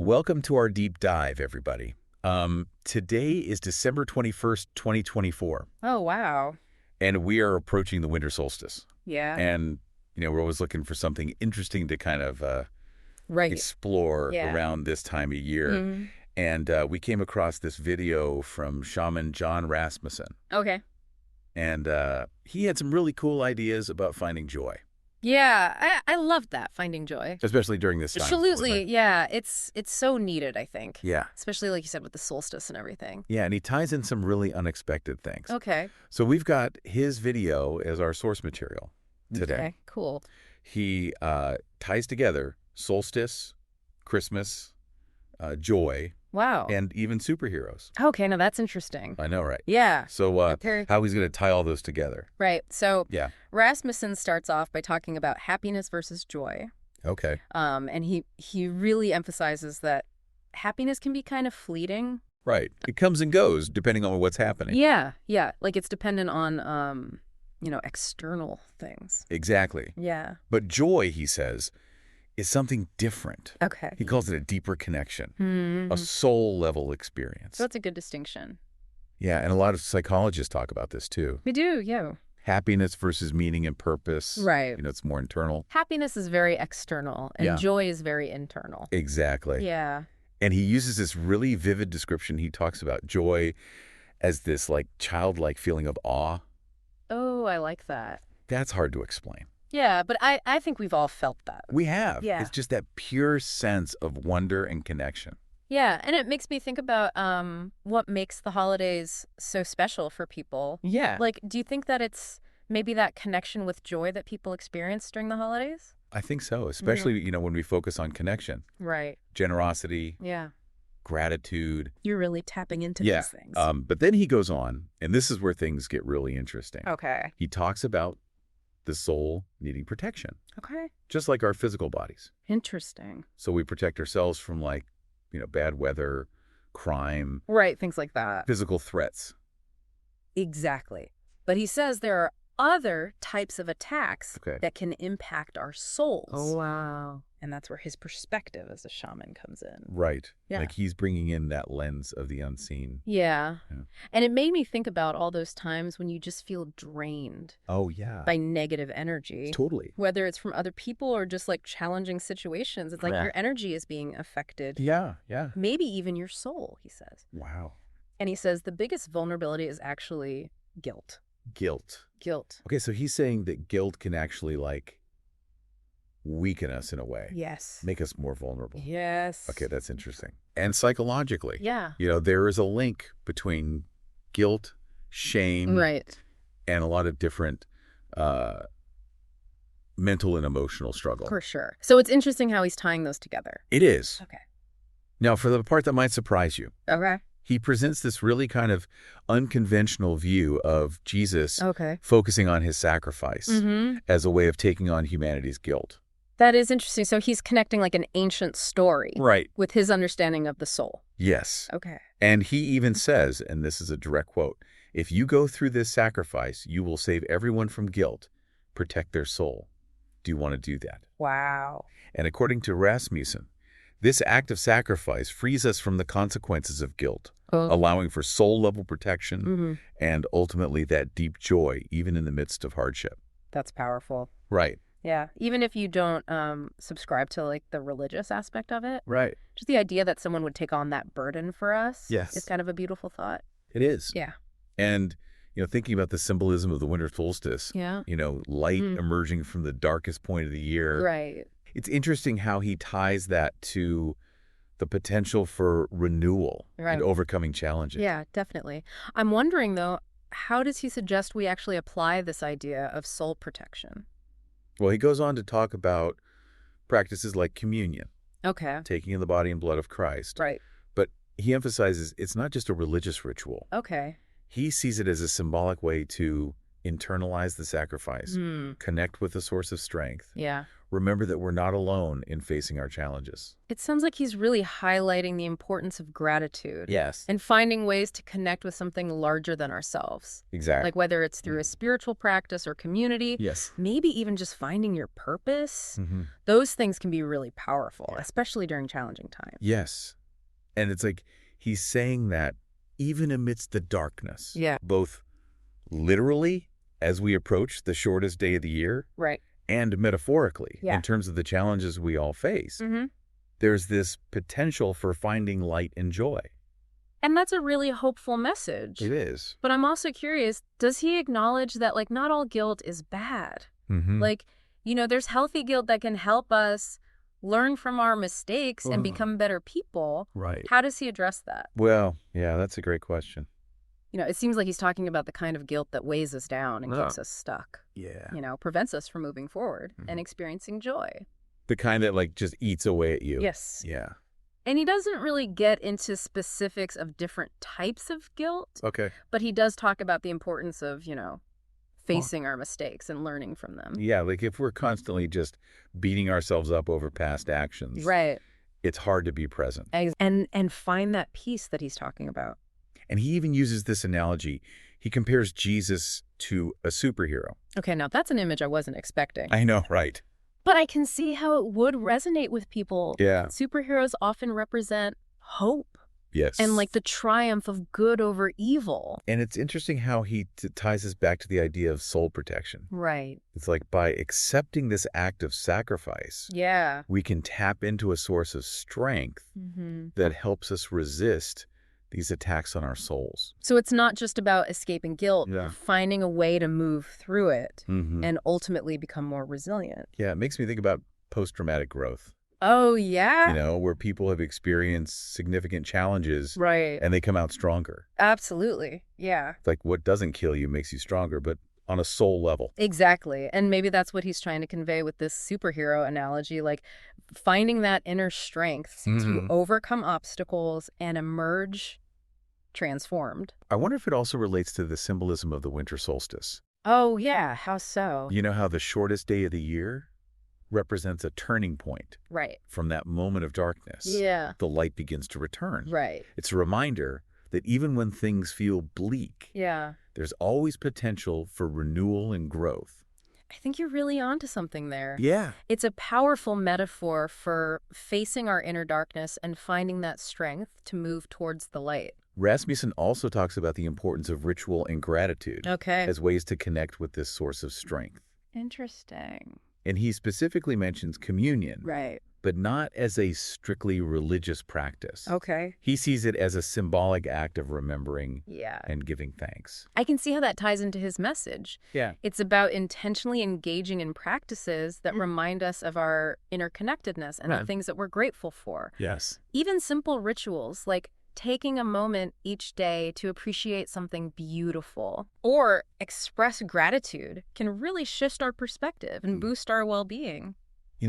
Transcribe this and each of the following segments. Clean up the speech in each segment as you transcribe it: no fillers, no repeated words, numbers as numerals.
welcome to our deep dive, everybody. Today is December 21st, 2024. Oh, wow. And we are approaching the winter solstice. Yeah. And, we're always looking for something interesting to kind of explore around this time of year. Mm-hmm. And we came across this video from shaman Jon Rasmussen. Okay. And he had some really cool ideas about finding joy. Yeah, I loved that, finding joy. Especially during this time. Absolutely, yeah. It's so needed, I think. Yeah. Especially, like you said, with the solstice and everything. Yeah, and he ties in some really unexpected things. Okay. So we've got his video as our source material today. Okay, cool. He ties together solstice, Christmas, joy, Wow. and even superheroes. Okay, now that's interesting. I know, right? Yeah. So how he's going to tie all those together. Right. So Yeah. Rasmussen starts off by talking about happiness versus joy. Okay. And he really emphasizes that happiness can be kind of fleeting. Right. It comes and goes depending on what's happening. Yeah, yeah. Like it's dependent on, external things. Exactly. Yeah. But joy, he says, is something different. Okay. He calls it a deeper connection, Mm-hmm. a soul-level experience. So that's a good distinction. Yeah, and a lot of psychologists talk about this too. We do, yeah. Happiness versus meaning and purpose. Right. It's more internal. Happiness is very external, and Yeah. joy is very internal. Exactly. Yeah. And he uses this really vivid description. He talks about joy as this like childlike feeling of awe. Oh, I like that. That's hard to explain. Yeah, but I think we've all felt that. We have. Yeah. It's just that pure sense of wonder and connection. Yeah, and it makes me think about what makes the holidays so special for people. Yeah. Like, do you think that it's maybe that connection with joy that people experience during the holidays? I think so, especially, when we focus on connection, Right. generosity, Yeah. gratitude. You're really tapping into Yeah. these things. But then he goes on, and this is where things get really interesting. Okay. He talks about the soul needing protection, Okay. just like our physical bodies. Interesting. So we protect ourselves from bad weather, crime, Right, things like that. physical threats. Exactly. But he says there are other types of attacks Okay. that can impact our souls. Oh, wow. And that's where his perspective as a shaman comes in. Right. Yeah. Like he's bringing in that lens of the unseen. Yeah. Yeah. And it made me think about all those times when you just feel drained Oh, yeah. by negative energy. Totally. Whether it's from other people or just like challenging situations. It's like Yeah. your energy is being affected. Yeah, yeah. Maybe even your soul, he says. Wow. And he says the biggest vulnerability is actually guilt. Guilt. Guilt. Okay, so he's saying that guilt can actually weaken us in a way. Yes. Make us more vulnerable. Yes. Okay, that's interesting. And psychologically, Yeah. there is a link between guilt, shame, Right. and a lot of different mental and emotional struggle. For sure. So it's interesting how he's tying those together. It is. Okay. Now, for the part that might surprise you, Okay. he presents this really kind of unconventional view of Jesus Okay. focusing on his sacrifice Mm-hmm. as a way of taking on humanity's guilt. That is interesting. So he's connecting like an ancient story Right. with his understanding of the soul. Yes. Okay. And he even says, and this is a direct quote, if you go through this sacrifice, you will save everyone from guilt, protect their soul. Do you want to do that? Wow. And according to Rasmussen, this act of sacrifice frees us from the consequences of guilt, allowing for soul-level protection Mm-hmm. and ultimately that deep joy, even in the midst of hardship. That's powerful. Right. Yeah. Even if you don't subscribe to like the religious aspect of it, Right. just the idea that someone would take on that burden for us Yes. is kind of a beautiful thought. It is. Yeah. And, thinking about the symbolism of the winter solstice, Yeah. light emerging from the darkest point of the year. Right. It's interesting how he ties that to the potential for renewal Right. and overcoming challenges. Yeah, definitely. I'm wondering, though, how does he suggest we actually apply this idea of soul protection? Well, he goes on to talk about practices like communion, Okay. taking in the body and blood of Christ. Right. But he emphasizes it's not just a religious ritual. Okay. He sees it as a symbolic way to Internalize the sacrifice. Hmm. Connect with the source of strength. Yeah. Remember that we're not alone in facing our challenges. It sounds like he's really highlighting the importance of gratitude Yes. and finding ways to connect with something larger than ourselves. Exactly. Like whether it's through a spiritual practice or community, Yes. maybe even just finding your purpose. Mm-hmm. Those things can be really powerful, Yeah. especially during challenging times. Yes. And it's like he's saying that even amidst the darkness, Yeah. both literally as we approach the shortest day of the year Right. and metaphorically Yeah. in terms of the challenges we all face, Mm-hmm. there's this potential for finding light and joy. And that's a really hopeful message. It is. But I'm also curious, does he acknowledge that, like, not all guilt is bad? Mm-hmm. Like, there's healthy guilt that can help us learn from our mistakes and Uh-huh. become better people. Right. How does he address that? Well, yeah, that's a great question. It seems like he's talking about the kind of guilt that weighs us down and Yeah. keeps us stuck, Yeah. prevents us from moving forward Mhm. and experiencing joy. The kind that like just eats away at you. Yes. Yeah. And he doesn't really get into specifics of different types of guilt, Okay. but he does talk about the importance of, facing our mistakes and learning from them. Yeah, like if we're constantly just beating ourselves up over past actions, Right. it's hard to be present. And find that peace that he's talking about. And he even uses this analogy. He compares Jesus to a superhero. Okay, now that's an image I wasn't expecting. I know, right? But I can see how it would resonate with people. Yeah. Superheroes often represent hope Yes. and like the triumph of good over evil. And it's interesting how he ties us back to the idea of soul protection. Right. It's like by accepting this act of sacrifice, Yeah. we can tap into a source of strength Mm-hmm. that helps us resist these attacks on our souls. So it's not just about escaping guilt, Yeah. but finding a way to move through it Mm-hmm. and ultimately become more resilient. Yeah, it makes me think about post-traumatic growth, Oh, yeah? where people have experienced significant challenges Right. and they come out stronger. Absolutely. Yeah. It's like what doesn't kill you makes you stronger, but on a soul level. Exactly. And maybe that's what he's trying to convey with this superhero analogy, like finding that inner strength to Mhm. overcome obstacles and emerge transformed. I wonder if it also relates to the symbolism of the winter solstice. Oh, yeah. How so? You know how the shortest day of the year represents a turning point. Right. From that moment of darkness, Yeah. the light begins to return. Right. It's a reminder that even when things feel bleak, Yeah. there's always potential for renewal and growth. I think you're really onto something there. Yeah. It's a powerful metaphor for facing our inner darkness and finding that strength to move towards the light. Rasmussen also talks about the importance of ritual and gratitude Okay. as ways to connect with this source of strength. Interesting. And he specifically mentions communion, Right. but not as a strictly religious practice. Okay. He sees it as a symbolic act of remembering Yeah. and giving thanks. I can see how that ties into his message. Yeah. It's about intentionally engaging in practices that remind us of our interconnectedness and the Right. things that we're grateful for. Yes. Even simple rituals like taking a moment each day to appreciate something beautiful or express gratitude can really shift our perspective and boost our well-being.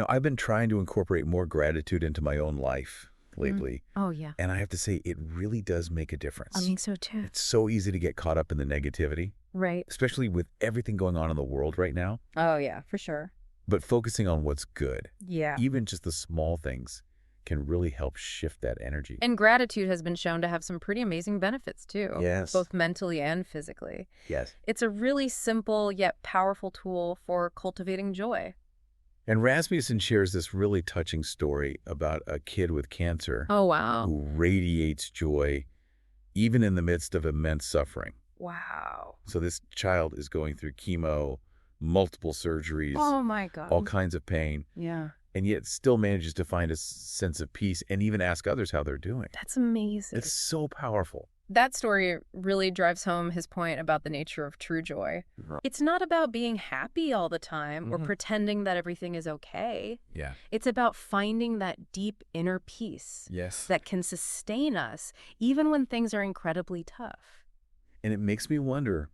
I've been trying to incorporate more gratitude into my own life lately. Oh, yeah. And I have to say, it really does make a difference. I think so, too. It's so easy to get caught up in the negativity, Right. especially with everything going on in the world right now. Oh, yeah, for sure. But focusing on what's good, Yeah. even just the small things, can really help shift that energy. And gratitude has been shown to have some pretty amazing benefits, too. Yes. Both mentally and physically. Yes. It's a really simple yet powerful tool for cultivating joy. And Rasmussen shares this really touching story about a kid with cancer Oh, wow. who radiates joy even in the midst of immense suffering. Wow. So this child is going through chemo, multiple surgeries, Oh, my God. all kinds of pain, Yeah. and yet still manages to find a sense of peace and even ask others how they're doing. That's amazing. It's so powerful. That story really drives home his point about the nature of true joy. Right. It's not about being happy all the time or Mhm. pretending that everything is okay. Yeah. It's about finding that deep inner peace Yes. that can sustain us even when things are incredibly tough. And it makes me wonder,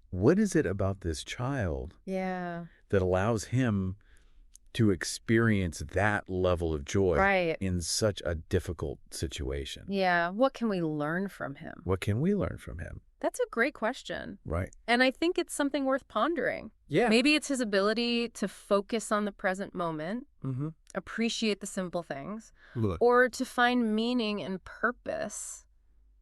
what is it about this child Yeah. that allows him to experience that level of joy Right. in such a difficult situation. Yeah. What can we learn from him? What can we learn from him? That's a great question. Right. And I think it's something worth pondering. Yeah. Maybe it's his ability to focus on the present moment, Mm-hmm. appreciate the simple things, Look. or to find meaning and purpose,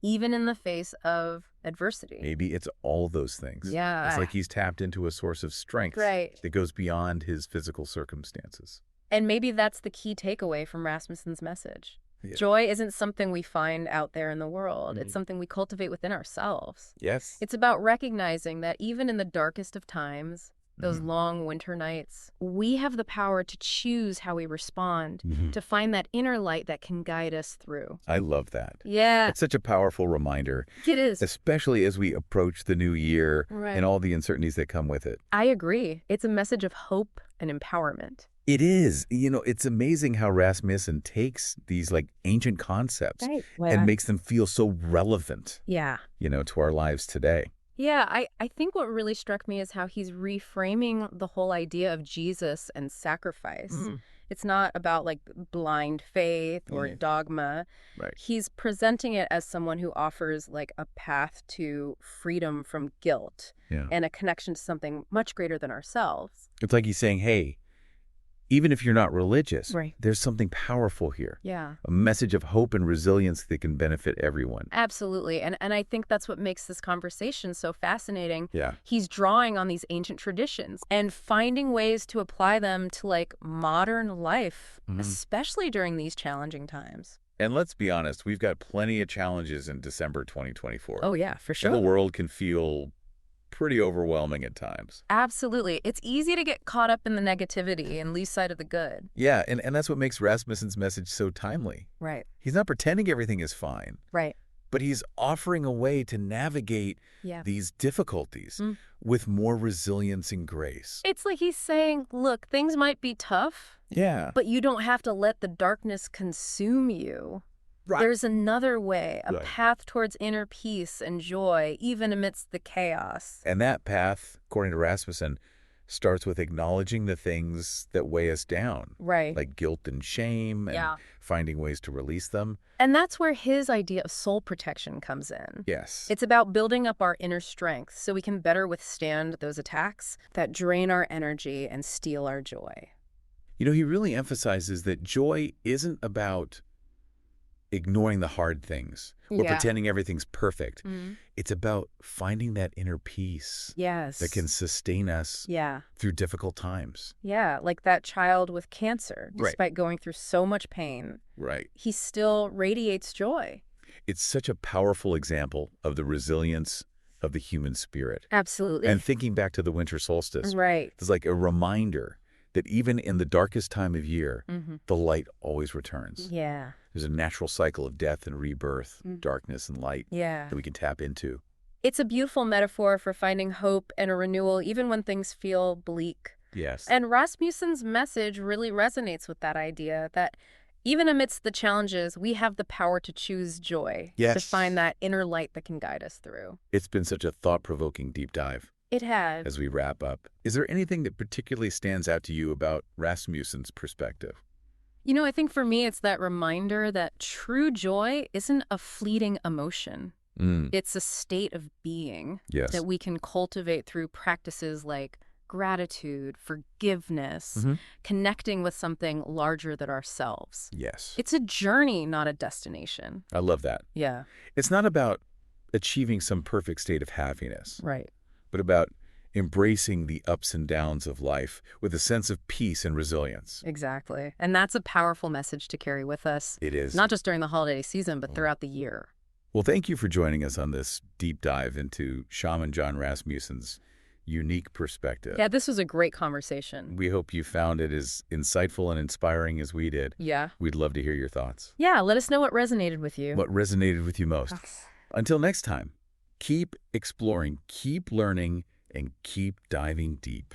even in the face of adversity. Maybe it's all those things. Yeah. It's like he's tapped into a source of strength Right. that goes beyond his physical circumstances. And maybe that's the key takeaway from Rasmussen's message. Yeah. Joy isn't something we find out there in the world. Mhm. It's something we cultivate within ourselves. Yes. It's about recognizing that even in the darkest of times, those Mhm. long winter nights, we have the power to choose how we respond, Mhm. to find that inner light that can guide us through. I love that. Yeah, It's such a powerful reminder, it is. especially as we approach the new year Right. and all the uncertainties that come with it. I agree. It's a message of hope and empowerment. It is. It's amazing how Rasmussen takes these like ancient concepts and makes them feel so relevant, Yeah. to our lives today. Yeah, I think what really struck me is how he's reframing the whole idea of Jesus and sacrifice. Mhm. It's not about like blind faith or Yeah. dogma. Right. He's presenting it as someone who offers like a path to freedom from guilt Yeah. and a connection to something much greater than ourselves. It's like he's saying, hey, even if you're not religious, Right. there's something powerful here. Yeah. A message of hope and resilience that can benefit everyone. Absolutely. And I think that's what makes this conversation so fascinating. Yeah. He's drawing on these ancient traditions and finding ways to apply them to like modern life, Mhm. especially during these challenging times. And let's be honest, we've got plenty of challenges in December 2024. Oh, yeah, for The world can feel pretty overwhelming at times. Absolutely. It's easy to get caught up in the negativity and lose sight of the good. Yeah, and that's what makes Rasmussen's message so timely. Right. He's not pretending everything is fine, Right. but he's offering a way to navigate Yeah. these difficulties Mm. with more resilience and grace. It's like he's saying, look, things might be tough, Yeah. but you don't have to let the darkness consume you. Right. There's another way, a Right. path towards inner peace and joy, even amidst the chaos. And that path, according to Rasmussen, starts with acknowledging the things that weigh us down, Right. like guilt and shame, and Yeah. finding ways to release them. And that's where his idea of soul protection comes in. Yes. It's about building up our inner strength so we can better withstand those attacks that drain our energy and steal our joy. He really emphasizes that joy isn't about ignoring the hard things or Yeah. pretending everything's perfect. Mm-hmm. It's about finding that inner peace Yes. that can sustain us Yeah. through difficult times. Yeah. Like that child with cancer, Right. despite going through so much pain, Right. he still radiates joy. It's such a powerful example of the resilience of the human spirit. Absolutely. And thinking back to the winter solstice, Right. it's like a reminder that even in the darkest time of year, Mm-hmm. the light always returns. Yeah. There's a natural cycle of death and rebirth, Mm. darkness and light Yeah. that we can tap into. It's a beautiful metaphor for finding hope and a renewal even when things feel bleak. Yes. And Rasmussen's message really resonates with that idea that even amidst the challenges, we have the power to choose joy, to Yes. find that inner light that can guide us through. It's been such a thought-provoking deep dive. It has. As we wrap up, is there anything that particularly stands out to you about Rasmussen's perspective? I think for me, it's that reminder that true joy isn't a fleeting emotion. It's a state of being Yes. that we can cultivate through practices like gratitude, forgiveness, Mhm. connecting with something larger than ourselves. Yes. It's a journey, not a destination. I love that. Yeah, It's not about achieving some perfect state of happiness, right. but about embracing the ups and downs of life with a sense of peace and resilience. Exactly. And that's a powerful message to carry with us, It is. not just during the holiday season, but throughout the year. Well, thank you for joining us on this deep dive into Shaman Jon Rasmussen's unique perspective. Yeah, this was a great conversation. We hope you found it as insightful and inspiring as we did. Yeah. We'd love to hear your thoughts. Yeah, let us know what resonated with you. What resonated with you most? Until next time, keep exploring, keep learning, and keep diving deep.